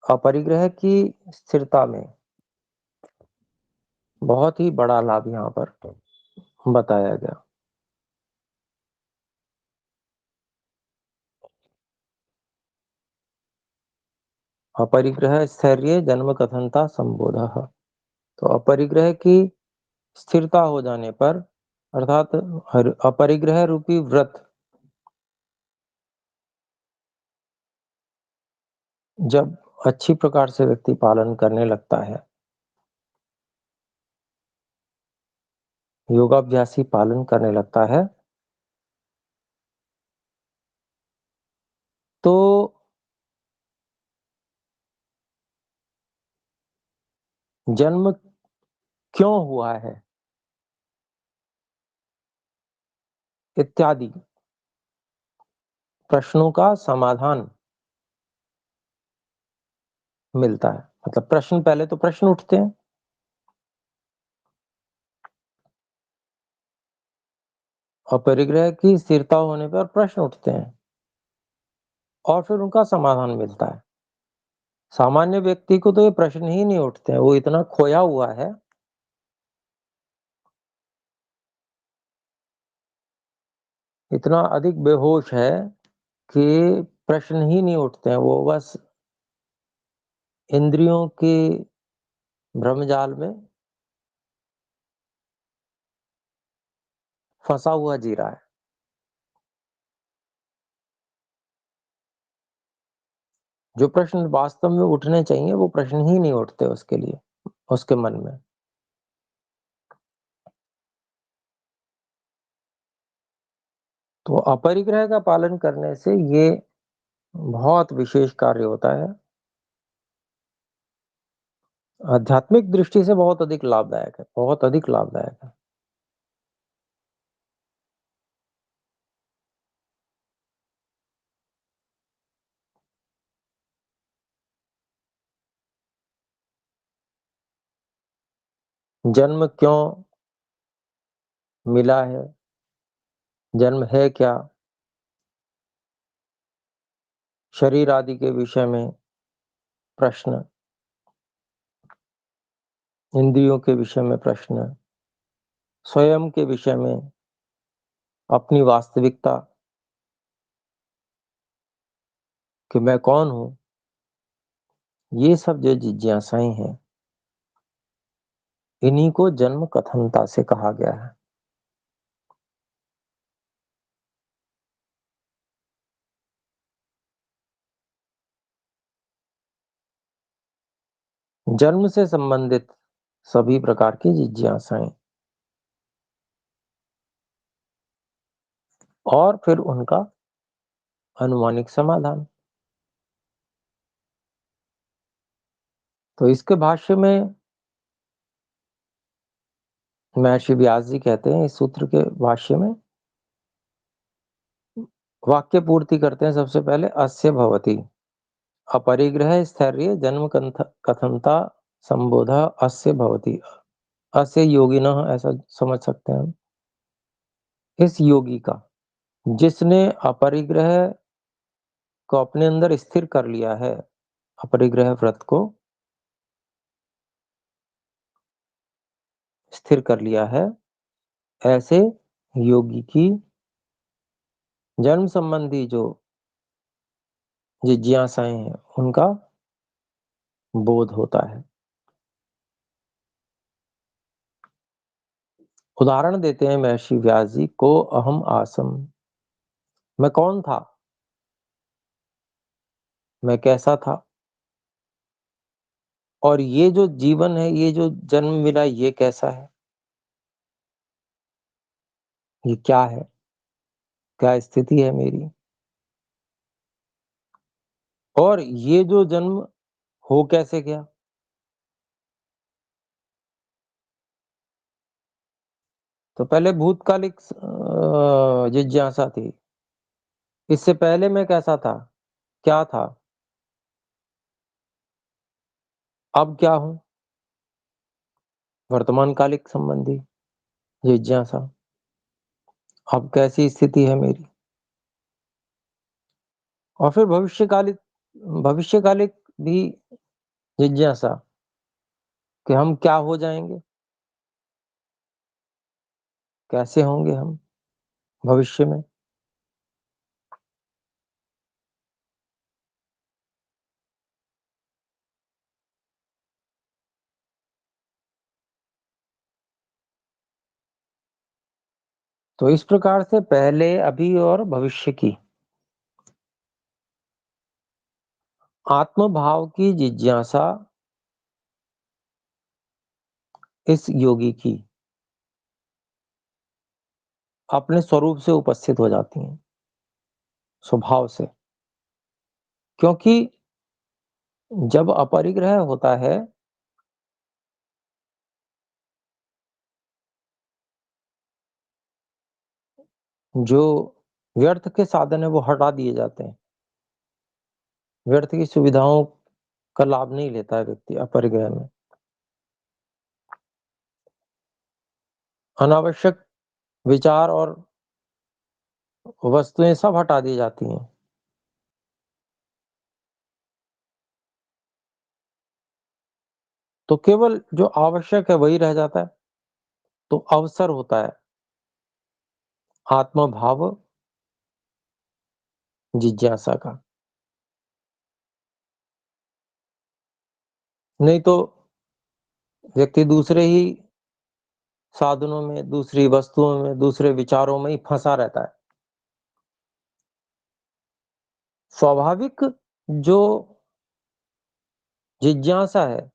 अपरिग्रह की स्थिरता में बहुत ही बड़ा लाभ यहाँ पर बताया गया। अपरिग्रह स्थैर्य जन्म कथनता संबोधः। तो अपरिग्रह की स्थिरता हो जाने पर अर्थात अपरिग्रह रूपी व्रत जब अच्छी प्रकार से व्यक्ति पालन करने लगता है, योगाभ्यासी पालन करने लगता है, तो जन्म क्यों हुआ है इत्यादि प्रश्नों का समाधान मिलता है। मतलब प्रश्न, पहले तो प्रश्न उठते हैं, अपरिग्रह की स्थिरता होने पर प्रश्न उठते हैं और फिर उनका समाधान मिलता है। सामान्य व्यक्ति को तो ये प्रश्न ही नहीं उठते हैं, वो इतना खोया हुआ है, इतना अधिक बेहोश है कि प्रश्न ही नहीं उठते हैं। वो बस इंद्रियों के भ्रमजाल में फंसा हुआ जी रहा है। जो प्रश्न वास्तव में उठने चाहिए वो प्रश्न ही नहीं उठते उसके लिए, उसके मन में। तो अपरिग्रह का पालन करने से ये बहुत विशेष कार्य होता है, आध्यात्मिक दृष्टि से बहुत अधिक लाभदायक है, बहुत अधिक लाभदायक है। जन्म क्यों मिला है, जन्म है क्या, शरीर आदि के विषय में प्रश्न, इंद्रियों के विषय में प्रश्न, स्वयं के विषय में, अपनी वास्तविकता कि मैं कौन हूं, ये सब जो जिज्ञासाएं हैं, इन्हीं को जन्म कथनता से कहा गया है। जन्म से संबंधित सभी प्रकार की जिज्ञासाएं और फिर उनका अनुमानिक समाधान। तो इसके भाष्य में महर्षि व्यास जी कहते हैं, इस सूत्र के भाष्य में वाक्य पूर्ति करते हैं सबसे पहले, अस्य भवति अपरिग्रह स्थैर्य जन्म कथनता संबोध अस्य भवति। अस्य योगिनः ऐसा समझ सकते हैं हम, इस योगी का, जिसने अपरिग्रह को अपने अंदर स्थिर कर लिया है, अपरिग्रह व्रत को स्थिर कर लिया है, ऐसे योगी की जन्म संबंधी जो जिज्ञासाएं हैं उनका बोध होता है। उदाहरण देते हैं महर्षि व्यास जी, को अहम आसम, मैं कौन था, मैं कैसा था, और ये जो जीवन है, ये जो जन्म मिला, ये कैसा है, ये क्या है, क्या स्थिति है मेरी, और ये जो जन्म हो कैसे गया। तो पहले भूतकालिक जिज्ञासा थी, इससे पहले मैं कैसा था, क्या था, अब क्या हूं, वर्तमान कालिक संबंधी जिज्ञासा, अब कैसी स्थिति है मेरी, और फिर भविष्यकालिक भी जिज्ञासा कि हम क्या हो जाएँगे? कैसे होंगे हम भविष्य में? तो इस प्रकार से पहले, अभी और भविष्य की आत्म भाव की जिज्ञासा इस योगी की अपने स्वरूप से उपस्थित हो जाती हैं, स्वभाव से। क्योंकि जब अपरिग्रह होता है, जो व्यर्थ के साधन है वो हटा दिए जाते हैं। व्यर्थ की सुविधाओं का लाभ नहीं लेता है व्यक्ति अपरिग्रह में। अनावश्यक विचार और वस्तुएं सब हटा दी जाती हैं। तो केवल जो आवश्यक है वही रह जाता है। तो अवसर होता है आत्म भाव जिज्ञासा का। नहीं तो व्यक्ति दूसरे ही साधनों में, दूसरी वस्तुओं में, दूसरे विचारों में ही फंसा रहता है। स्वाभाविक जो जिज्ञासा है,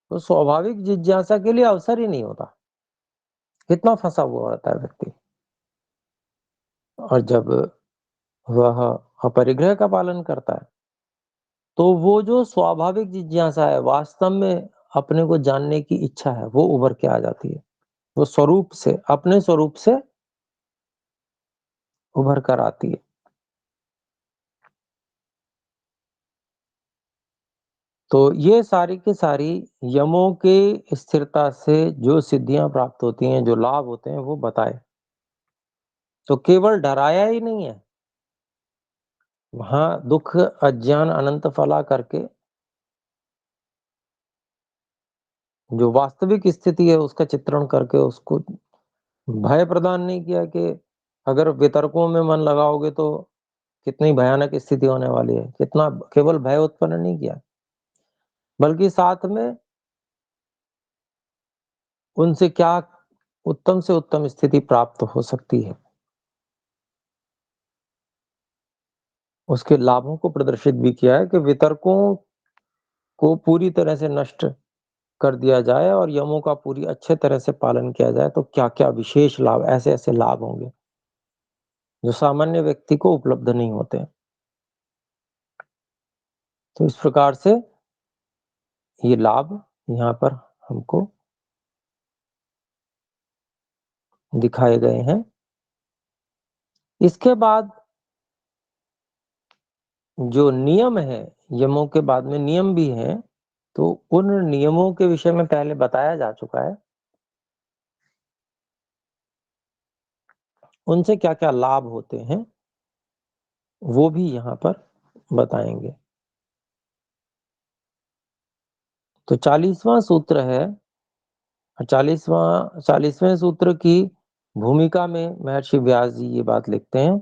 तो स्वाभाविक जिज्ञासा के लिए अवसर ही नहीं होता। कितना फंसा हुआ रहता है व्यक्ति। और जब वह अपरिग्रह का पालन करता है, तो वो जो स्वाभाविक जिज्ञासा है, वास्तव में अपने को जानने की इच्छा है, वो उभर के आ जाती है। वो स्वरूप से, अपने स्वरूप से उभर कर आती है। तो ये सारी की सारी यमों के स्थिरता से जो सिद्धियां प्राप्त होती हैं, जो लाभ होते हैं, वो बताए। तो केवल डराया ही नहीं है, वहां दुख अज्ञान अनंत फला करके जो वास्तविक स्थिति है उसका चित्रण करके उसको भय प्रदान नहीं किया कि अगर वितर्कों में मन लगाओगे तो कितनी भयानक स्थिति होने वाली है, कितना केवल भय उत्पन्न नहीं किया, बल्कि साथ में उनसे क्या उत्तम से उत्तम स्थिति प्राप्त हो सकती है, उसके लाभों को प्रदर्शित भी किया है कि वितर्कों को पूरी तरह से नष्ट कर दिया जाए और यमों का पूरी अच्छे तरह से पालन किया जाए, तो क्या-क्या विशेष लाभ, ऐसे-ऐसे लाभ होंगे, जो सामान्य व्यक्ति को उपलब्ध नहीं होते। तो इस प्रकार से ये लाभ यहाँ पर हमको दिखाए गए हैं। इसके बाद जो नियम है, यमों के बाद में नियम भी हैं, तो उन नियमों के विषय में पहले बताया जा चुका है। उनसे क्या-क्या लाभ होते हैं, वो भी यहाँ पर बताएँगे। तो 40वां सूत्र है, 40वें सूत्र की भूमिका में महर्षि व्यास जी ये बात लिखते हैं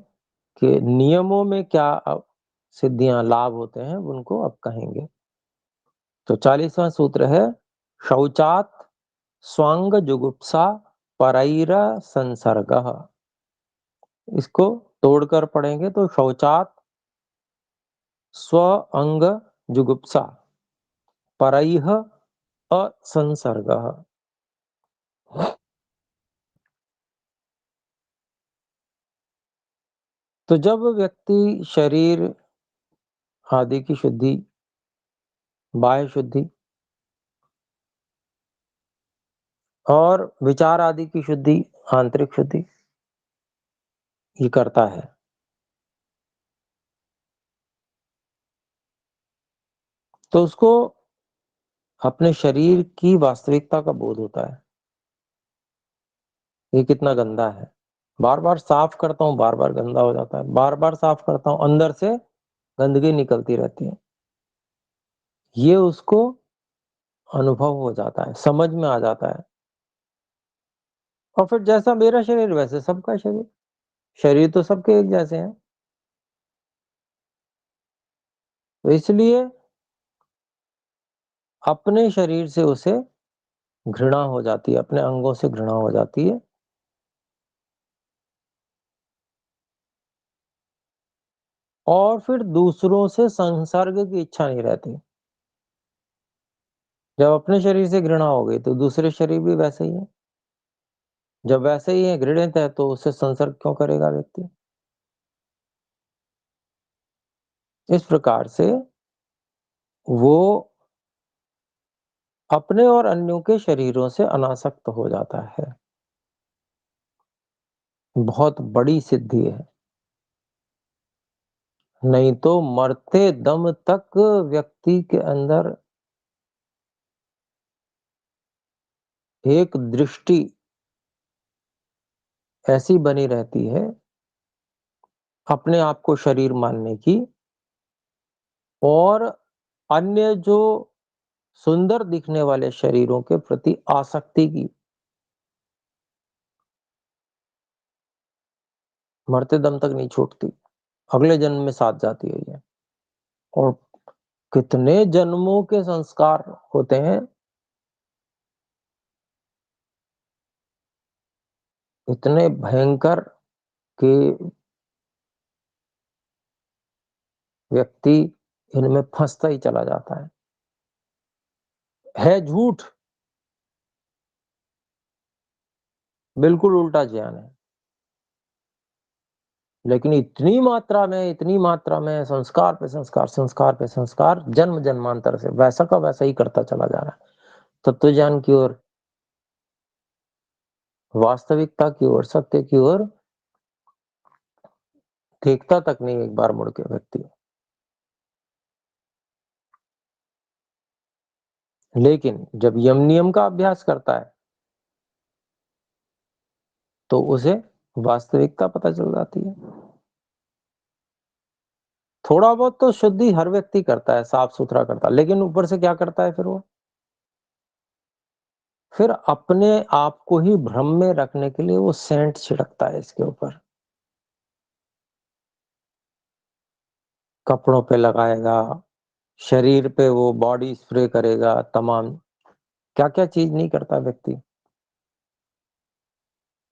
कि नियमों में क्या सिद्धियां लाभ होते हैं, उनको अब कहेंगे। तो 40वां सूत्र है, शौचात स्वांग जुगुप्सा परैर संसर्गः। इसको तोड़कर पढ़ेंगे तो शौचात स्व अंग जुगुप्सा परैः असंसर्गः। तो जब व्यक्ति शरीर आदि की शुद्धि, बाह्य शुद्धि और विचार आदि की शुद्धि, आंतरिक शुद्धि ये करता है, तो उसको अपने शरीर की वास्तविकता का बोध होता है। ये कितना गंदा है। बार-बार साफ करता हूँ, बार-बार गंदा हो जाता है। बार-बार साफ करता हूँ, अंदर से गंदगी निकलती रहती है। ये उसको अनुभव हो जाता है, समझ में आ जाता है। और फिर जैसा मेरा शरीर वैसे सबका शरीर। शरीर तो सबके एक जैसे हैं। तो इसलिए अपने शरीर से उसे घृणा हो जाती है, अपने अंगों से घृणा हो जाती है। और फिर दूसरों से संसर्ग की इच्छा नहीं रहती। जब अपने शरीर से घृणा हो गई तो दूसरे शरीर भी वैसे ही है। जब वैसे ही है, घृणित है, तो उससे संसर्ग क्यों करेगा व्यक्ति? इस प्रकार से वो अपने और अन्यों के शरीरों से अनासक्त हो जाता है। बहुत बड़ी सिद्धि है। नहीं तो मरते दम तक व्यक्ति के अंदर एक दृष्टि ऐसी बनी रहती है अपने आप को शरीर मानने की, और अन्य जो सुंदर दिखने वाले शरीरों के प्रति आसक्ति की, मरते दम तक नहीं छूटती। अगले जन्म में साथ जाती है ये। और कितने जन्मों के संस्कार होते हैं, इतने भयंकर कि व्यक्ति इनमें फंसता ही चला जाता है झूठ। बिल्कुल उल्टा ज्ञान है। लेकिन इतनी मात्रा में संस्कार पे संस्कार, संस्कार पे संस्कार, जन्म जन्मांतर से वैसा का वैसा ही करता चला जा रहा है। तत्व ज्ञान की ओर, वास्तविकता की ओर, सत्य की ओर देखता तक नहीं एक बार मुड़ के व्यक्ति। लेकिन जब यम नियम का अभ्यास करता है तो उसे वास्तविकता पता चल जाती है। थोड़ा बहुत तो शुद्धि हर व्यक्ति करता है, साफ सुथरा करता है, लेकिन ऊपर से क्या करता है फिर वो? फिर अपने आप को ही भ्रम में रखने के लिए वो सेंट छिड़कता है इसके ऊपर। कपड़ों पे लगाएगा, शरीर पे वो बॉडी स्प्रे करेगा, तमाम क्या क्या चीज नहीं करता व्यक्ति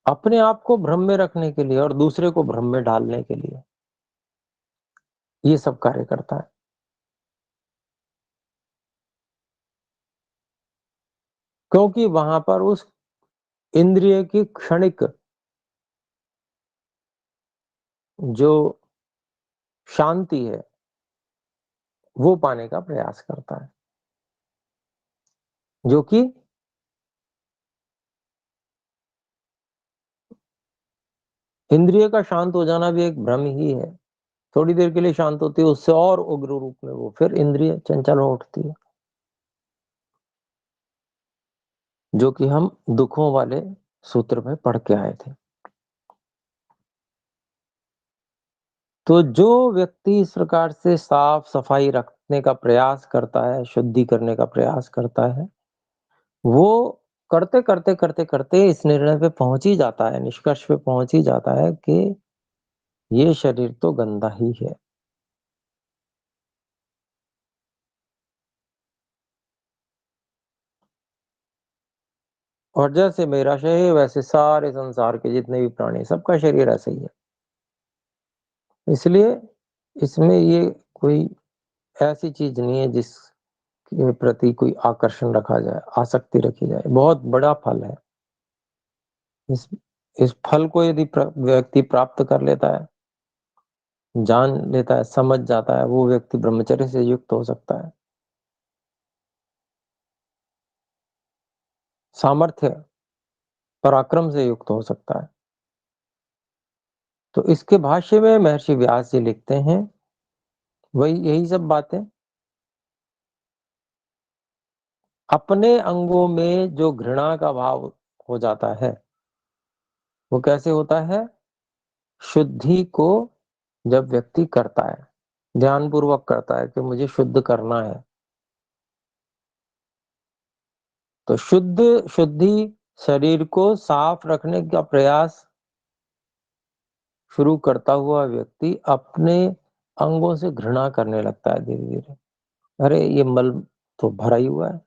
अपने आप को भ्रम में रखने के लिए और दूसरे को भ्रम में डालने के लिए। ये सब कार्य करता है। क्योंकि वहां पर उस इंद्रिय की क्षणिक जो शांति है वो पाने का प्रयास करता है, जो कि इंद्रिय का शांत हो जाना भी एक भ्रम ही है। थोड़ी देर के लिए शांत होती है, उससे और उग्र रूप में वो फिर इंद्रिय चंचल हो उठती है, जो कि हम दुखों वाले सूत्र में पढ़ के आए थे। तो जो व्यक्ति इस प्रकार से साफ सफाई रखने का प्रयास करता है, शुद्धि करने का प्रयास करता है, वो करते करते करते करते इस निर्णय पे पहुंच ही जाता है, निष्कर्ष पे पहुंच ही जाता है कि ये शरीर तो गंदा ही है। और जैसे मेरा शरीर वैसे सारे संसार के जितने भी प्राणी, सबका शरीर ऐसे ही है। इसलिए इसमें ये कोई ऐसी चीज नहीं है जिसके प्रति कोई आकर्षण रखा जाए, आसक्ति रखी जाए। बहुत बड़ा फल है। इस इस फल को यदि व्यक्ति प्राप्त कर लेता है, जान लेता है, समझ जाता है, वो व्यक्ति ब्रह्मचर्य से युक्त हो सकता है, सामर्थ्य, पराक्रम से युक्त हो सकता है। तो इसके भाष्य में महर्षि व्यास जी लिखते हैं वही यही सब बातें। अपने अंगों में जो घृणा का भाव हो जाता है, वो कैसे होता है? शुद्धि को जब व्यक्ति करता है, ध्यान पूर्वक करता है कि मुझे शुद्ध करना है, तो शुद्धि शरीर को साफ रखने का प्रयास शुरू करता हुआ व्यक्ति अपने अंगों से घृणा करने लगता है धीरे-धीरे। अरे! ये मल तो भरा ही हुआ है,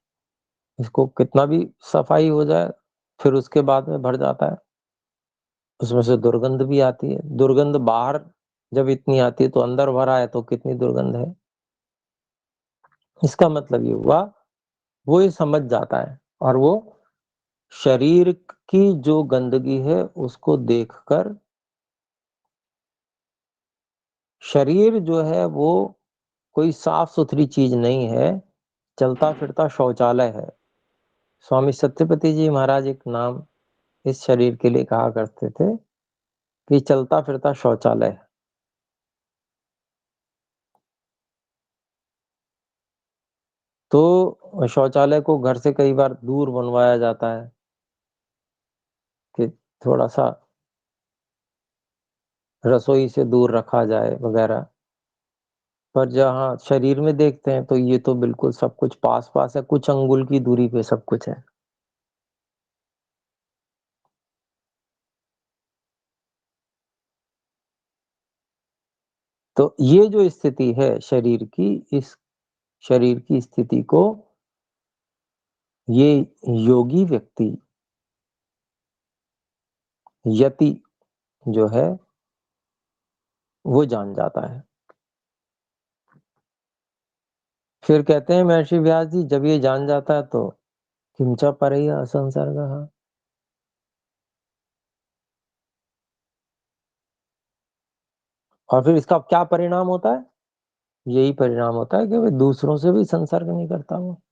इसको कितना भी सफाई हो जाए, फिर उसके बाद में भर जाता है। उसमें से दुर्गंध भी आती है। दुर्गंध बाहर जब इतनी आती है तो अंदर भरा है तो कितनी दुर्गंध है। इसका मतलब ये हुआ, वो ये समझ जाता है और वो शरीर की जो गंदगी है उसको देखकर शरीर जो है वो कोई साफ-सुथरी चीज़ नहीं है, चलता-फिरता शौचालय है। स्वामी सत्यपति जी महाराज एक नाम इस शरीर के लिए कहा करते थे कि चलता-फिरता शौचालय है। तो शौचालय को घर से कई बार दूर बनवाया जाता है कि थोड़ा-सा रसोई से दूर रखा जाए वगैरह। पर जहाँ शरीर में देखते हैं तो ये तो बिल्कुल सब कुछ पास-पास है, कुछ अंगुल की दूरी पे सब कुछ है। तो ये जो स्थिति है शरीर की, इस शरीर की स्थिति को ये योगी व्यक्ति, यति जो है वो जान जाता है। फिर कहते हैं महर्षि व्यास जी जब ये जान जाता है तो किंचा परैया असंसर्गः। और फिर इसका क्या परिणाम होता है? यही परिणाम होता है कि वो दूसरों से भी संसर्ग नहीं करता वो।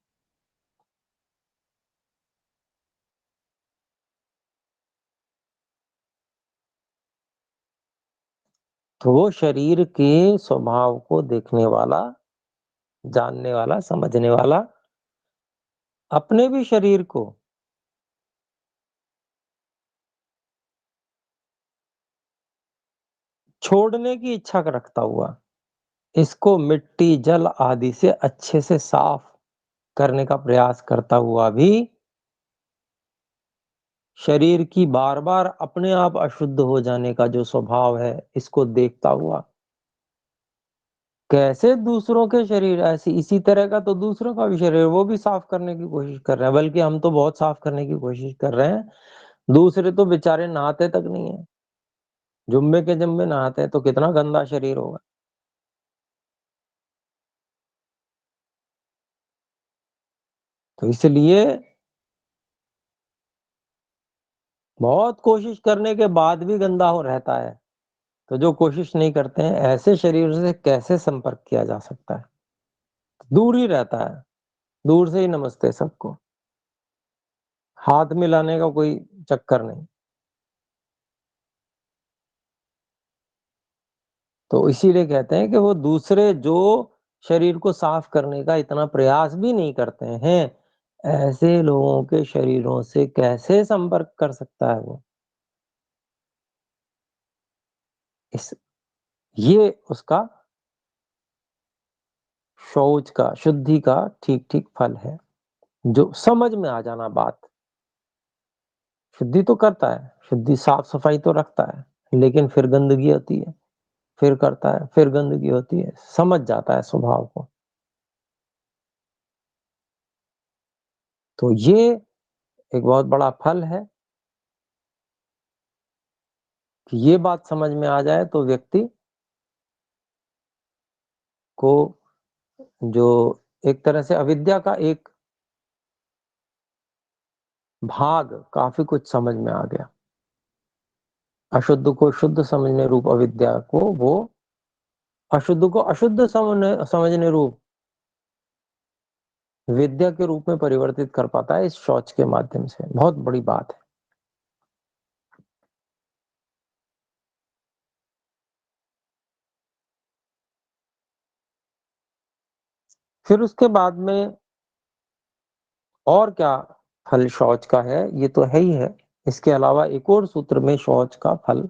तो वो शरीर के स्वभाव को देखने वाला, जानने वाला, समझने वाला, अपने भी शरीर को छोड़ने की इच्छा रखता हुआ, इसको मिट्टी, जल आदि से अच्छे से साफ करने का प्रयास करता हुआ भी शरीर की बार-बार अपने आप अशुद्ध हो जाने का जो स्वभाव है, इसको देखता हुआ कैसे दूसरों के शरीर ऐसी इसी तरह का तो दूसरों का भी शरीर वो भी साफ करने की कोशिश कर रहे हैं, बल्कि हम तो बहुत साफ करने की कोशिश कर रहे हैं। दूसरे तो बेचारे नहाते तक नहीं है। जुम्मे के जुम्मे नहाते हैं तो कितना गंदा शरीर होगा। तो इसलिए बहुत कोशिश करने के बाद भी गंदा हो रहता है। तो जो कोशिश नहीं करते हैं, ऐसे शरीर से कैसे संपर्क किया जा सकता है? दूर ही रहता है, दूर से ही नमस्ते सबको। हाथ मिलाने का कोई चक्कर नहीं। तो इसीलिए कहते हैं कि वो दूसरे जो शरीर को साफ करने का इतना प्रयास भी नहीं करते हैं, ऐसे लोगों के शरीरों से कैसे संपर्क कर सकता है वो? इस ये उसका शौच का, शुद्धि का ठीक-ठीक फल है, जो समझ में आ जाना बात। शुद्धि तो करता है, शुद्धि साफ-सफाई तो रखता है, लेकिन फिर गंदगी होती है, फिर करता है, फिर गंदगी होती है, समझ जाता है स्वभाव को। तो ये एक बहुत बड़ा फल है कि ये बात समझ में आ जाए तो व्यक्ति को जो एक तरह से अविद्या का एक भाग काफ़ी कुछ समझ में आ गया। अशुद्ध को शुद्ध समझने रूप अविद्या को वो अशुद्ध को अशुद्ध समझने रूप विद्या के रूप में परिवर्तित कर पाता है इस शौच के माध्यम से। बहुत बड़ी बात है। फिर उसके बाद में और क्या फल शौच का है, ये तो है ही है। इसके अलावा एक और सूत्र में शौच का फल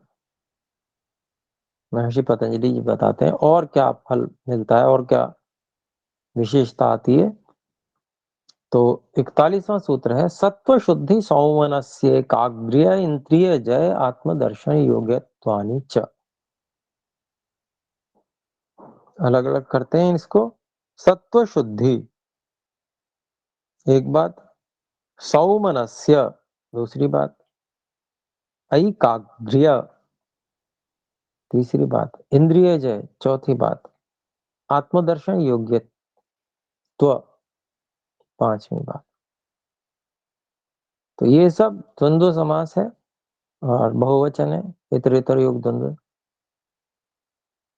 महर्षि पतंजलि जी बताते हैं और क्या फल मिलता है और क्या विशेषता आती है। तो 41वां सूत्र है, सत्व शुद्धि सौमनस्य काग्र्य इंद्रिय जय आत्मदर्शन योग्यत्वानि च। अलग अलग करते हैं इसको। सत्व शुद्धि एक बात, सौमनस्य दूसरी बात, ऐकाग्र्य तीसरी बात, इंद्रिय जय चौथी बात, आत्मदर्शन योग्यत्व पांचवी बात। तो ये सब द्वंद्व समास है और बहुवचन है, इतरेतर योग द्वंद्व।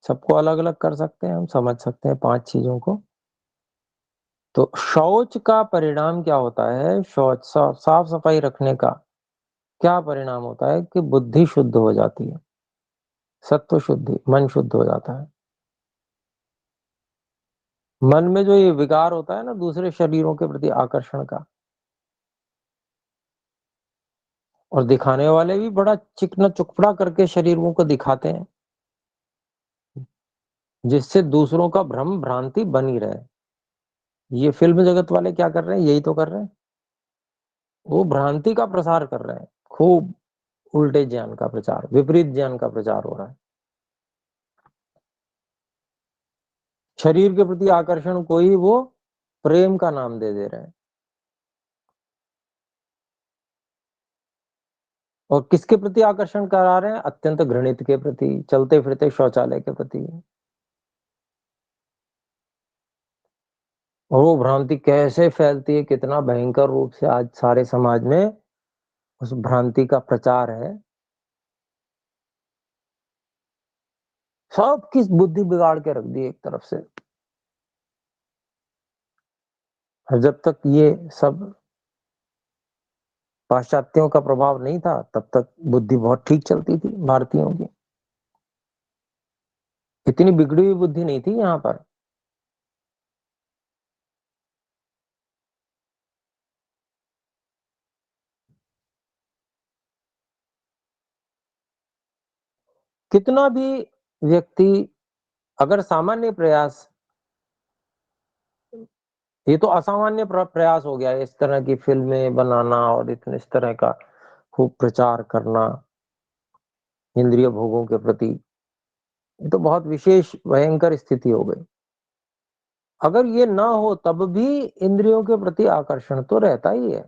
सबको अलग अलग कर सकते हैं, हम समझ सकते हैं पांच चीजों को। तो शौच का परिणाम क्या होता है? शौच साफ सफाई रखने का क्या परिणाम होता है? कि बुद्धि शुद्ध हो जाती है, सत्व शुद्धि, मन शुद्ध हो जाता है। मन में जो ये विकार होता है ना दूसरे शरीरों के प्रति आकर्षण का, और दिखाने वाले भी बड़ा चिकना चुपड़ा करके शरीरों को दिखाते हैं, जिससे दूसरों का भ्रम भ्रांति बनी रहे। ये फिल्म जगत वाले क्या कर रहे हैं? यही तो कर रहे हैं। वो भ्रांति का प्रसार कर रहे हैं, खूब उल्टे ज्ञान का प्रचार, विपरीत ज्ञान का प्रचार हो रहा है। शरीर के प्रति आकर्षण को ही वो प्रेम का नाम दे दे रहे हैं। और किसके प्रति आकर्षण करा रहे हैं? अत्यंत घृणित के प्रति, चलते फिरते शौचालय के प्रति। और वो भ्रांति कैसे फैलती है, कितना भयंकर रूप से आज सारे समाज में उस भ्रांति का प्रचार है। सब किस बुद्धि बिगाड़ के रख दी एक तरफ से। और जब तक ये सब पाश्चात्यों का प्रभाव नहीं था तब तक बुद्धि बहुत ठीक चलती थी भारतीयों की। इतनी बिगड़ी हुई बुद्धि नहीं थी यहाँ पर। कितना भी व्यक्ति अगर सामान्य प्रयास, ये तो असामान्य प्रयास हो गया है, इस तरह की फिल्में बनाना और इतने इस तरह का खूब प्रचार करना इंद्रिय भोगों के प्रति, ये तो बहुत विशेष भयंकर स्थिति हो गई। अगर ये ना हो तब भी इंद्रियों के प्रति आकर्षण तो रहता ही है।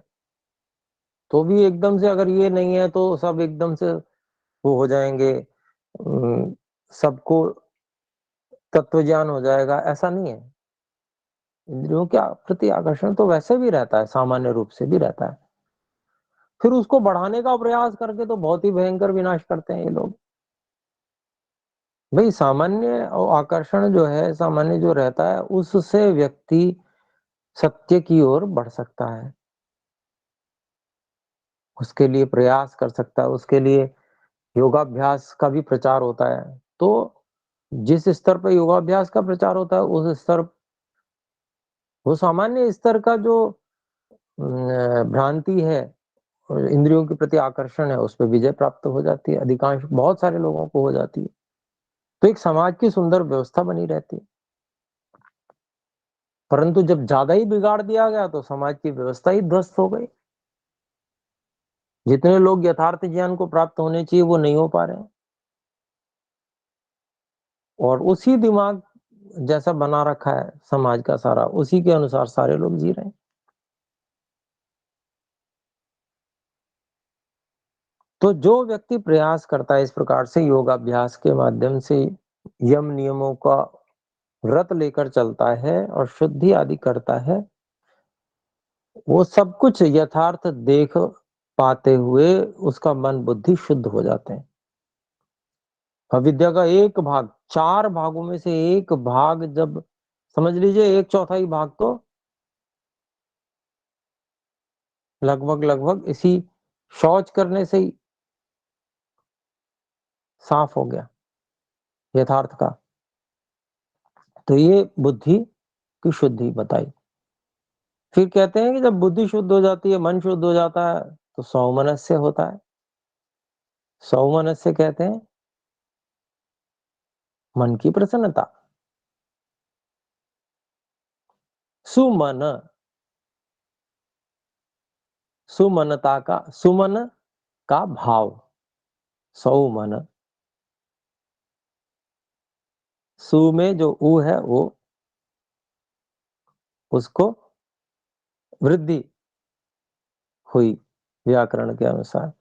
तो भी एकदम से अगर ये नहीं है तो सब एकदम से वो हो जाएंगे, सबको तत्व ज्ञान हो जाएगा, ऐसा नहीं है। इंद्रियों के प्रति आकर्षण तो वैसे भी रहता है, सामान्य रूप से भी रहता है। फिर उसको बढ़ाने का प्रयास करके तो बहुत ही भयंकर विनाश करते हैं ये लोग। भाई सामान्य आकर्षण जो है, सामान्य जो रहता है उससे व्यक्ति सत्य की ओर बढ़ सकता है, उसके लिए प्रयास कर सकता है, उसके लिए योगाभ्यास का भी प्रचार होता है। तो जिस स्तर पर योगाभ्यास का प्रचार होता है उस स्तर, वो सामान्य स्तर का जो भ्रांति है और इंद्रियों के प्रति आकर्षण है उस पर विजय प्राप्त हो जाती है, अधिकांश बहुत सारे लोगों को हो जाती है। तो एक समाज की सुंदर व्यवस्था बनी रहती है। परंतु जब ज्यादा ही बिगाड़ दिया गया तो समाज की व्यवस्था ही ध्वस्त हो गई। जितने लोग यथार्थ ज्ञान को प्राप्त होने चाहिए वो नहीं हो पा रहे हैं, और उसी दिमाग जैसा बना रखा है समाज का सारा, उसी के अनुसार सारे लोग जी रहे हैं। तो जो व्यक्ति प्रयास करता है इस प्रकार से योगाभ्यास के माध्यम से यम नियमों का व्रत लेकर चलता है और शुद्धि आदि करता है, वो सब कुछ यथार्थ देख पाते हुए उसका मन बुद्धि शुद्ध हो जाते हैं। अविद्या का एक भाग, चार भागों में से एक भाग जब, समझ लीजिए एक चौथाई भाग तो लगभग लगभग इसी शौच करने से ही साफ हो गया यथार्थ का। तो ये बुद्धि की शुद्धि बताई। फिर कहते हैं कि जब बुद्धि शुद्ध हो जाती है, मन शुद्ध हो जाता है, तो सौमनस्य होता है। सौमनस्य कहते हैं मन की प्रसन्नता। सुमन सुमन का भाव, सौमन, सु में जो उ है वो उसको वृद्धि हुई व्याकरण के अनुसार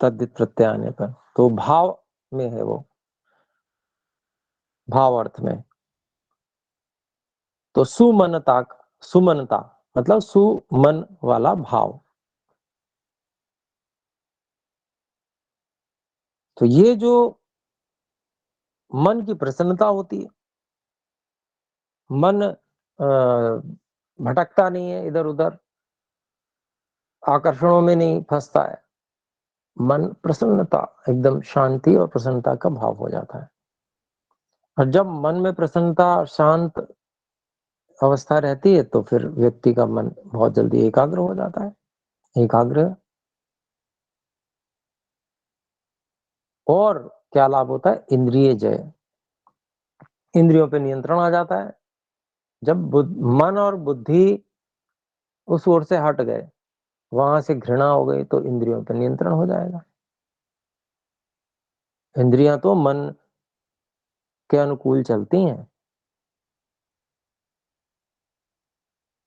तद्धित प्रत्यय आने पर, तो भाव में है वो, भाव अर्थ में। तो सुमनता, सुमनता मतलब सुमन वाला भाव। तो ये जो मन की प्रसन्नता होती है, मन भटकता नहीं है इधर उधर, आकर्षणों में नहीं फंसता है, मन प्रसन्नता, एकदम शांति और प्रसन्नता का भाव हो जाता है। और जब मन में प्रसन्नता और शांत अवस्था रहती है तो फिर व्यक्ति का मन बहुत जल्दी एकाग्र हो जाता है, एकाग्र। और क्या लाभ होता है? इंद्रिय जय, इंद्रियों पे नियंत्रण आ जाता है। जब मन और बुद्धि उस ओर से हट गए, वहां से घृणा हो गई, तो इंद्रियों पर नियंत्रण हो जाएगा। इंद्रियां तो मन के अनुकूल चलती हैं।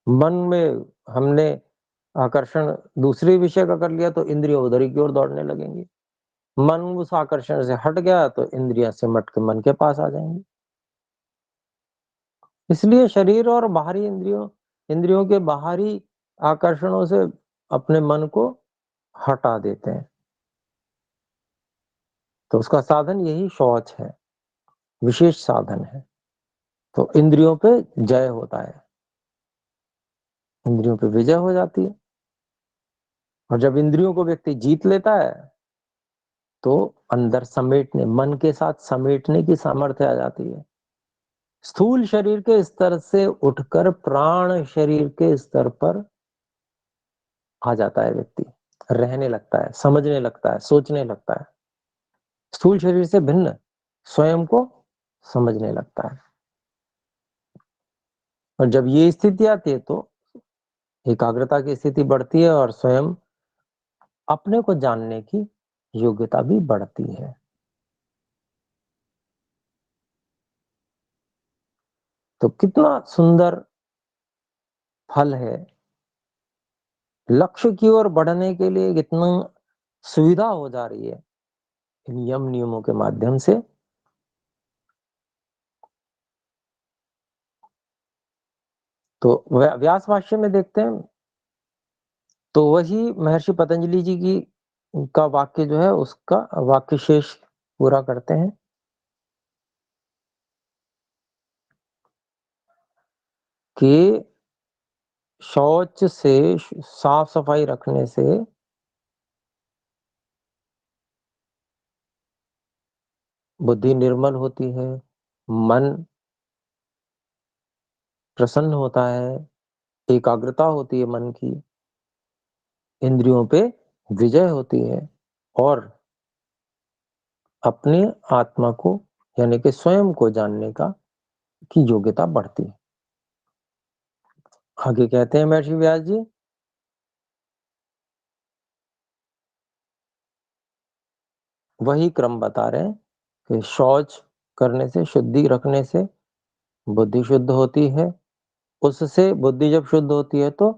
मन में हमने आकर्षण दूसरे विषय का कर लिया तो इंद्रियां उधर ही की ओर दौड़ने लगेंगी। मन उस आकर्षण से हट गया तो इंद्रियां सिमट के मन के पास आ जाएंगी। इसलिए शरीर और बाहरी इंद्रियों, इंद्रियों के बाहरी आकर्षणों से अपने मन को हटा देते हैं। तो उसका साधन यही शौच है, विशेष साधन है। तो इंद्रियों पे जय होता है, इंद्रियों पे विजय हो जाती है। और जब इंद्रियों को व्यक्ति जीत लेता है तो अंदर समेटने, मन के साथ समेटने की सामर्थ्य आ जाती है। स्थूल शरीर के स्तर से उठकर प्राण शरीर के स्तर पर आ जाता है व्यक्ति, रहने लगता है, समझने लगता है, सोचने लगता है, स्थूल शरीर से भिन्न स्वयं को समझने लगता है। और जब ये स्थिति आती है तो एकाग्रता की स्थिति बढ़ती है और स्वयं अपने को जानने की योग्यता भी बढ़ती है। तो कितना सुंदर फल है, लक्ष्य की ओर बढ़ने के लिए कितना सुविधा हो जा रही है इन यम नियमों के माध्यम से। तो व्यास भाष्य में देखते हैं तो वही महर्षि पतंजलि जी की का वाक्य जो है उसका वाक्य शेष पूरा करते हैं कि शौच से, साफ सफाई रखने से बुद्धि निर्मल होती है, मन प्रसन्न होता है, एकाग्रता होती है मन की, इंद्रियों पे विजय होती है और अपने आत्मा को यानी कि स्वयं को जानने का की योग्यता बढ़ती है। आगे कहते हैं महर्षि व्यास जी, वही क्रम बता रहे हैं कि शौच करने से, शुद्धि रखने से बुद्धि शुद्ध होती है, उससे बुद्धि जब शुद्ध होती है तो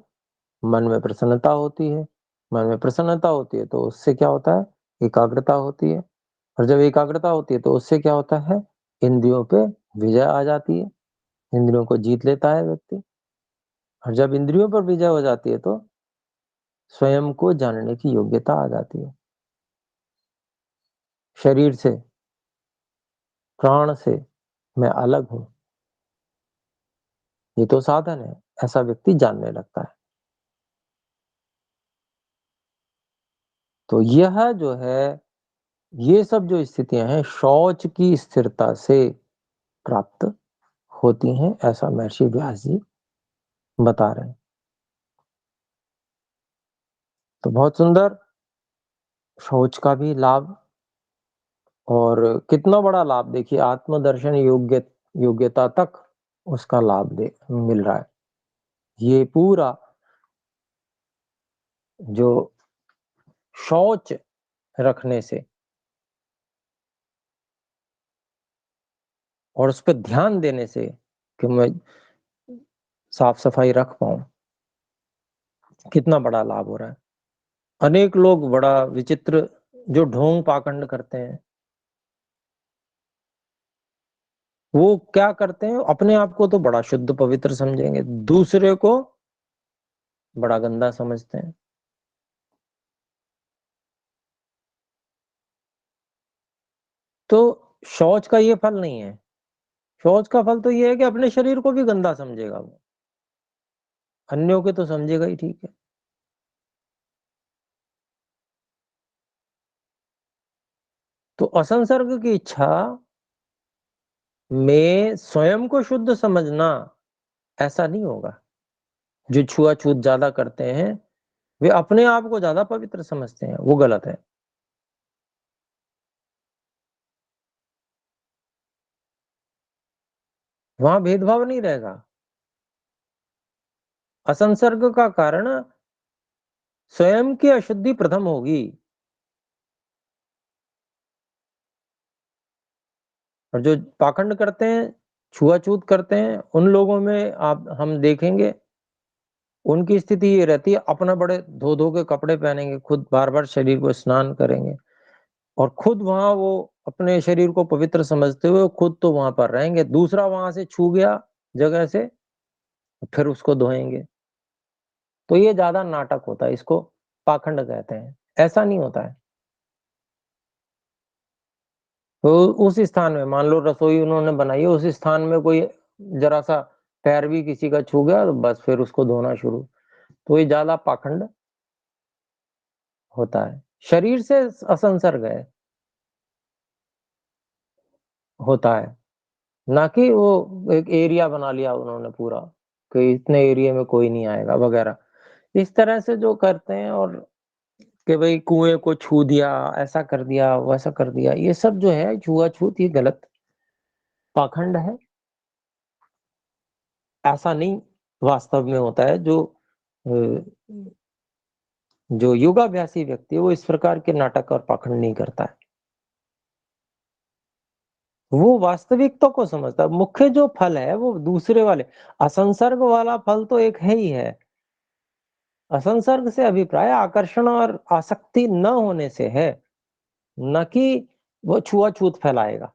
मन में प्रसन्नता होती है, मन में प्रसन्नता होती है तो उससे क्या होता है? एकाग्रता होती है। और जब एकाग्रता होती है तो उससे क्या होता है? इंद्रियों पे विजय आ जाती है, इंद्रियों को जीत लेता है व्यक्ति। और जब इंद्रियों पर विजय हो जाती है तो स्वयं को जानने की योग्यता आ जाती है। शरीर से, प्राण से मैं अलग हूं, ये तो साधन है, ऐसा व्यक्ति जानने लगता है। तो यह जो है, ये सब जो स्थितियां हैं शौच की स्थिरता से प्राप्त होती हैं, ऐसा महर्षि व्यास जी बता रहे हैं। तो बहुत सुंदर, शौच का भी लाभ, और कितना बड़ा लाभ देखिए, आत्मदर्शन योग्यता तक उसका लाभ दे मिल रहा है। ये पूरा जो शौच रखने से और उस पे ध्यान देने से कि मैं साफ-सफाई रख पाऊँ, कितना बड़ा लाभ हो रहा है। अनेक लोग बड़ा विचित्र जो ढोंग पाखंड करते हैं, वो क्या करते हैं, अपने आप को तो बड़ा शुद्ध पवित्र समझेंगे, दूसरे को बड़ा गंदा समझते हैं। तो शौच का ये फल नहीं है। शौच का फल तो ये है कि अपने शरीर को भी गंदा समझेगा वो, अन्यों के तो समझेगा ही ठीक है। तो असंसर्ग की इच्छा में स्वयं को शुद्ध समझना ऐसा नहीं होगा। जो छुआ-छूत ज़्यादा करते हैं, वे अपने आप को ज़्यादा पवित्र समझते हैं, वो गलत है। वहाँ भेदभाव नहीं रहेगा। असंसर्ग का कारण स्वयं की अशुद्धि प्रथम होगी और जो पाखंड करते हैं, छुआ-छूत करते हैं, उन लोगों में आप हम देखेंगे, उनकी स्थिति ये रहती है, अपना बड़े धो-धो के कपड़े पहनेंगे, खुद बार-बार शरीर को स्नान करेंगे और खुद वहाँ वो अपने शरीर को पवित्र समझते हुए खुद तो वहाँ पर रहेंगे, दूसरा वहाँ से छू गया जगह से, फिर उसको धोएँगे। तो ये ज़्यादा नाटक होता है, इसको पाखंड कहते हैं। ऐसा नहीं होता है। तो उस स्थान में मान लो रसोई उन्होंने बनाई है, उस स्थान में कोई ज़रा-सा पैर भी किसी का छू गया तो बस फिर उसको धोना शुरू। तो ये ज़्यादा पाखंड होता है। शरीर से असंसर्ग है, होता है। ना कि वो एक एरिया बना लिया उन्होंने पूरा, कि इतने एरिया में कोई नहीं आएगा वगैरह। इस तरह से जो करते हैं और कि भई कुएँ को छू दिया, ऐसा कर दिया, वैसा कर दिया, ये सब जो है छुआ-छूत ये गलत पाखंड है। ऐसा नहीं वास्तव में होता है अ, जो योगाभ्यासी व्यक्ति है वो इस प्रकार के नाटक और पाखंड नहीं करता है। वो वास्तविकता को समझता है। मुख्य जो फल है वो दूसरे वाले असंसर्ग वाला फल तो एक है ही है। असंसर्ग से अभिप्राय आकर्षण और आसक्ति न होने से है, न कि वो छुआ-छूत फैलाएगा।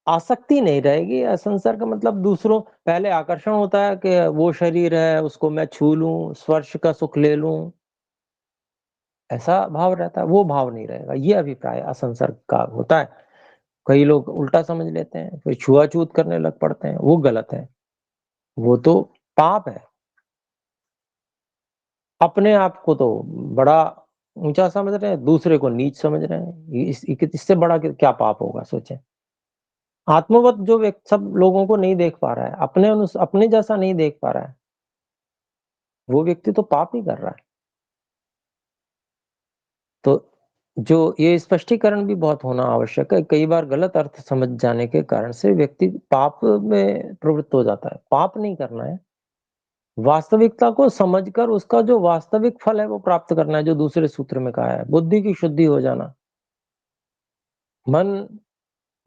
आसक्ति नहीं रहेगी, असंसर्ग मतलब दूसरों पहले आकर्षण होता है कि वो शरीर है, उसको मैं छू लूँ, स्पर्श का सुख ले लूँ, ऐसा भाव रहता है, वो भाव नहीं रहेगा। ये अभिप्राय असंसर्ग का होता है। कई लोग उल्टा समझ लेते हैं, फिर छुआ-छूत करने लग पड़ते हैं, वो गलत है। वो तो पाप है। अपने आप को तो बड़ा ऊँचा समझ रहे हैं, दूसरे को नीच समझ रहे हैं। ये इससे बड़ा क्या पाप होगा सोचें। आत्मवत जो सब लोगों को नहीं देख पा रहा है, अपने जैसा नहीं देख पा रहा है, वो व्यक्ति तो पाप ही कर रहा है। तो जो ये स्पष्टीकरण भी बहुत होना आवश्यक है। कई बार गलत अर्थ समझ जाने के कारण से व्यक्ति पाप में प्रवृत्त हो जाता है। पाप नहीं करना है, वास्तविकता को समझकर उसका जो वास्तविक फल है वो प्राप्त करना है, जो दूसरे सूत्र में कहा है। बुद्धि की शुद्धि हो जाना, मन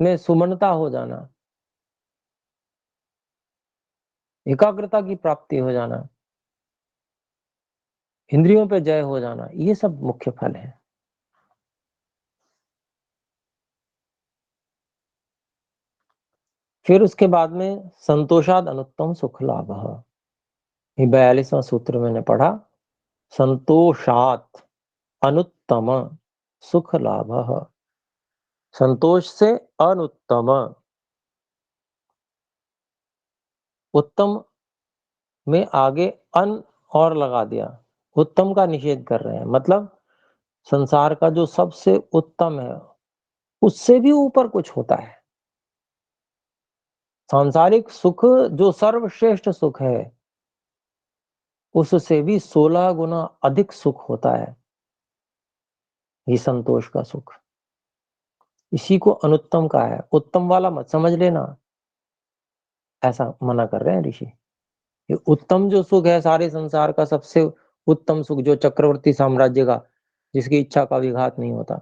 में सुमनता हो जाना, एकाग्रता की प्राप्ति हो जाना, इंद्रियों पे जय हो जाना, ये सब मुख्य फल है। फिर उसके बाद में संतोषाद अनुत्तम सुख लाभः। ये 42वां सूत्र मैंने पढ़ा, संतोषात् अनुत्तम सुख लाभः। संतोष से अनुत्तम, उत्तम में आगे अन और लगा दिया, उत्तम का निषेध कर रहे हैं। मतलब संसार का जो सबसे उत्तम है, उससे भी ऊपर कुछ होता है। सांसारिक सुख जो सर्वश्रेष्ठ सुख है, उससे भी 16 गुना अधिक सुख होता है, ये संतोष का सुख। इसी को अनुत्तम कहा है, उत्तम वाला मत समझ लेना, ऐसा मना कर रहे हैं ऋषि। ये उत्तम जो सुख है सारे संसार का सबसे उत्तम सुख जो चक्रवर्ती साम्राज्य का, जिसकी इच्छा का विघात नहीं होता,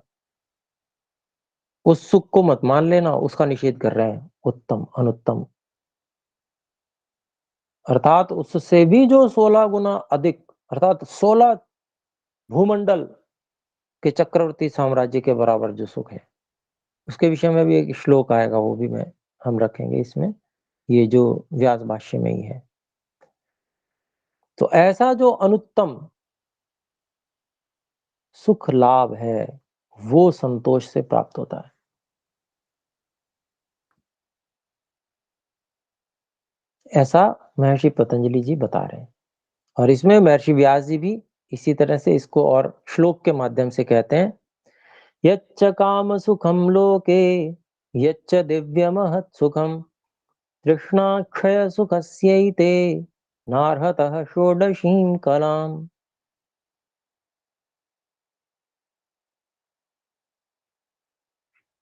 उस सुख को मत मान लेना, उसका निषेध कर रहे हैं। उत्तम, अनुत्तम, अर्थात उससे भी जो 16 गुना अधिक, अर्थात 16 भूमंडल के चक्रवर्ती साम्राज्य के बराबर जो सुख है, उसके विषय में भी एक श्लोक आएगा, वो भी मैं हम रखेंगे इसमें, ये जो व्यास भाष्य में ही है। तो ऐसा जो अनुत्तम सुख लाभ है, वो संतोष से प्राप्त होता है। ऐसा महर्षि पतंजलि जी बता रहे हैं। और इसमें महर्षि व्यास जी भी इसी तरह से इसको और श्लोक के माध्यम से कहते हैं, यच्च काम सुखम लोके यच्च दिव्य महत् सुखम तृष्णाक्षय सुखस्यैते नार्हतः षोडशीं कलाम।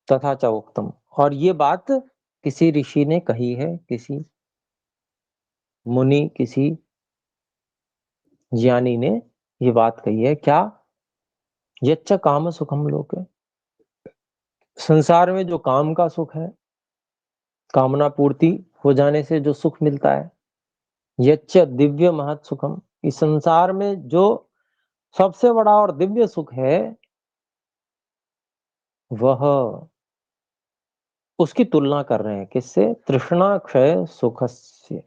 तथा च उक्तम, और ये बात किसी ऋषि ने कही है, किसी मुनि, किसी ज्ञानी ने ये बात कही है, क्या? यच्च काम सुखम लोके, संसार में जो काम का सुख है, कामना पूर्ति हो जाने से जो सुख मिलता है, यच्च दिव्य महत् सुखम, इस संसार में जो सबसे बड़ा और दिव्य सुख है, वह, उसकी तुलना कर रहे हैं किससे? तृष्णा क्षय सुखस्य,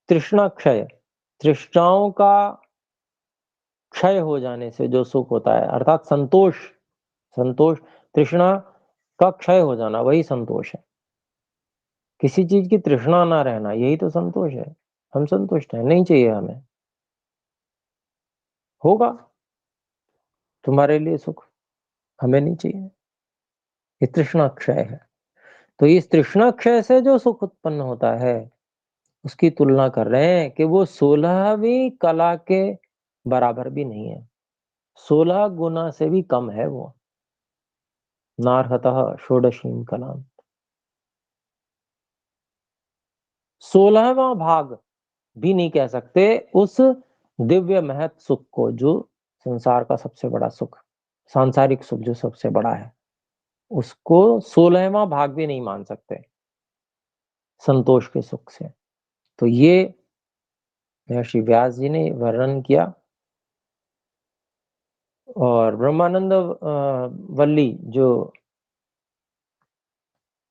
तृष्णा क्षय, तृष्णाओं का क्षय हो जाने से जो सुख होता है, अर्थात संतोष, संतोष, तृष्णा का क्षय हो जाना, वही संतोष है। किसी चीज की तृष्णा ना रहना, यही तो संतोष है। हम संतुष्ट हैं, नहीं चाहिए हमें, होगा तुम्हारे लिए सुख, हमें नहीं चाहिए, ये तृष्णा क्षय है। तो इस तृष्णा क्षय से जो सुख उत्पन्न होता है, उसकी तुलना कर रहे हैं कि वो 16वीं कला के बराबर भी नहीं है, 16 गुना से भी कम है वो। नार्हतः षोडशीं कलाम, 16वां भाग भी नहीं कह सकते उस दिव्य महत् सुख को, जो संसार का सबसे बड़ा सुख, सांसारिक सुख जो सबसे बड़ा है, उसको 16वां भाग भी नहीं मान सकते संतोष के सुख से। तो ये महर्षि व्यास जी ने वर्णन किया। और ब्रह्मानंद वल्ली जो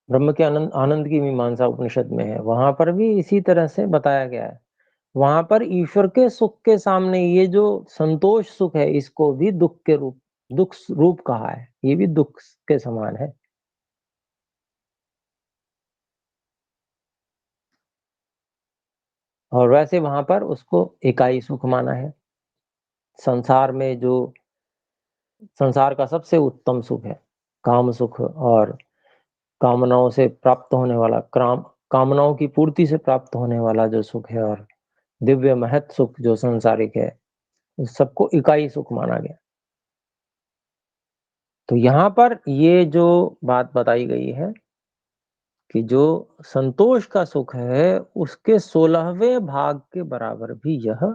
ब्रह्म के आनंद आनंद की मीमांसा उपनिषद में है, वहां पर भी इसी तरह से बताया गया है। वहां पर ईश्वर के सुख के सामने ये जो संतोष सुख है, इसको भी दुख के रूप, दुख रूप कहा है, ये भी दुख के समान है। और वैसे वहां पर उसको इकाई सुख माना है। संसार में जो संसार का सबसे उत्तम सुख है, काम सुख, और कामनाओं से प्राप्त होने वाला, कामनाओं की पूर्ति से प्राप्त होने वाला जो सुख है, और दिव्य महत् सुख जो संसारिक है, उस सबको इकाई सुख माना गया। तो यहाँ पर ये जो बात बताई गई है कि जो संतोष का सुख है, उसके 16वें भाग के बराबर भी यह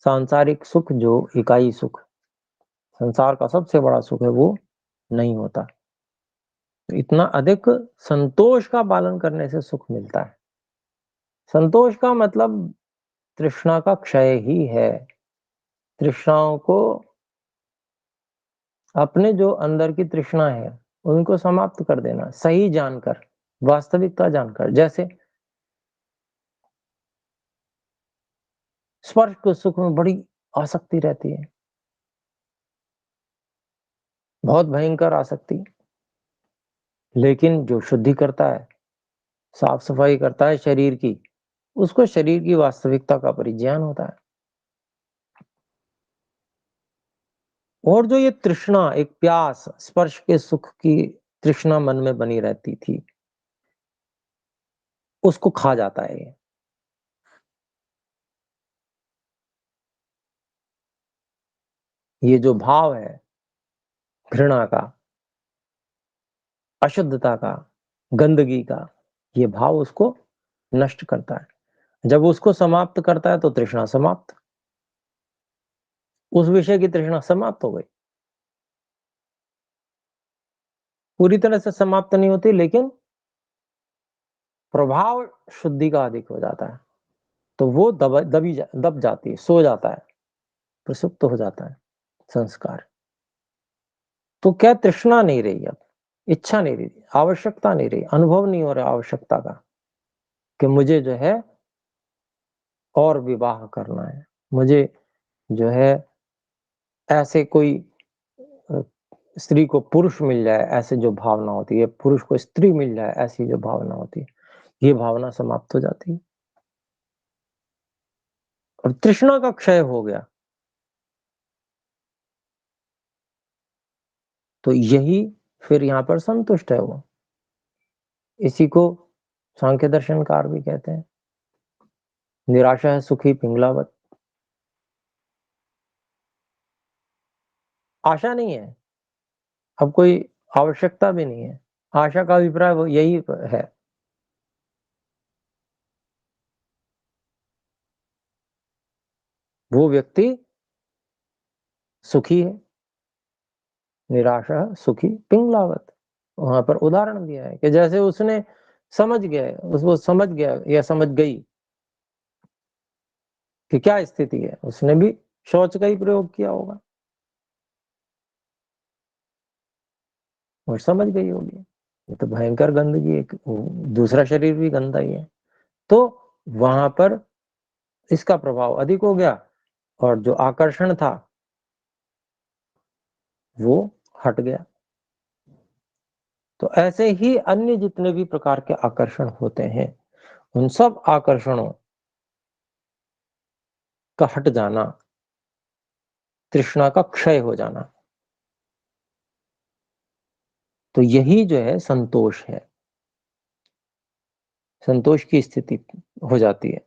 सांसारिक सुख, जो इकाई सुख, संसार का सबसे बड़ा सुख है, वो नहीं होता। तो इतना अधिक संतोष का पालन करने से सुख मिलता है। संतोष का मतलब तृष्णा का क्षय ही है। तृष्णाओं को, अपने जो अंदर की तृष्णा है, उनको समाप्त कर देना, सही जानकर, वास्तविकता जानकर। जैसे स्पर्श के सुख में बड़ी आसक्ति रहती है, बहुत भयंकर आसक्ति, लेकिन जो शुद्धि करता है, साफ सफाई करता है शरीर की, उसको शरीर की वास्तविकता का परिज्ञान होता है। और जो ये तृष्णा, एक प्यास, स्पर्श के सुख की तृष्णा मन में बनी रहती थी, उसको खा जाता है ये जो भाव है, घृणा का, अशुद्धता का, गंदगी का, ये भाव उसको नष्ट करता है। जब उसको समाप्त करता है तो तृष्णा समाप्त। उस विषय की तृष्णा समाप्त हो गई। पूरी तरह से समाप्त नहीं होती, लेकिन प्रभाव शुद्धि का अधिक हो जाता है, तो वो दब जाती है, सो जाता है, प्रसुप्त हो जाता है संस्कार। तो क्या तृष्णा नहीं रही, अब इच्छा नहीं रही, आवश्यकता नहीं रही, अनुभव नहीं हो रहा आवश्यकता का कि मुझे जो है और विवाह करना है, मुझे जो है ऐसे कोई स्त्री को पुरुष मिल जाए, ऐसे जो भावना होती है, पुरुष को स्त्री मिल जाए, ऐसी जो भावना होती है, ये भावना समाप्त हो जाती है और तृष्णा का क्षय हो गया। तो यही फिर यहाँ पर संतुष्ट है वो। इसी को सांख्य दर्शनकार भी कहते हैं, निराशा है सुखी पिंगलावत। आशा नहीं है, अब कोई आवश्यकता भी नहीं है। आशा का अभिप्राय वो यही है। वो व्यक्ति सुखी है, निराशा सुखी पिंगलावत। वहां पर उदाहरण दिया है कि जैसे उसने समझ गया, उसको समझ गया या समझ गई कि क्या स्थिति है, उसने भी शौच का ही प्रयोग किया होगा और समझ गई होगी ये तो भयंकर गंदगी है, दूसरा शरीर भी गंदा ही है। तो वहां पर इसका प्रभाव अधिक हो गया और जो आकर्षण था वो हट गया। तो ऐसे ही अन्य जितने भी प्रकार के आकर्षण होते हैं, उन सब आकर्षणों का हट जाना, तृष्णा का क्षय हो जाना, तो यही जो है संतोष है, संतोष की स्थिति हो जाती है।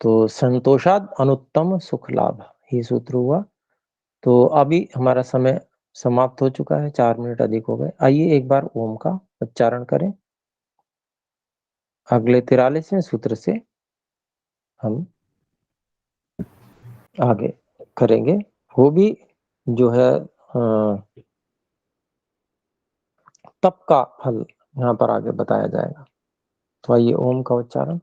तो संतोषाद अनुत्तम सुख लाभ, ये सूत्र हुआ। तो अभी हमारा समय समाप्त हो चुका है, 4 मिनट अधिक हो गए। आइए एक बार ओम का उच्चारण करें। अगले 43वें सूत्र से हम आगे करेंगे। वो भी जो है तप का फल यहाँ पर आगे बताया जाएगा। तो आइए ओम का उच्चारण।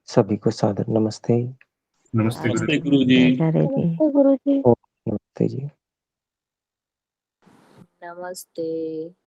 सभी को सादर नमस्ते। नमस्ते गुरु नमस्ते गुरु जी। नमस्ते गुरु जी। नमस्ते जी। नमस्ते।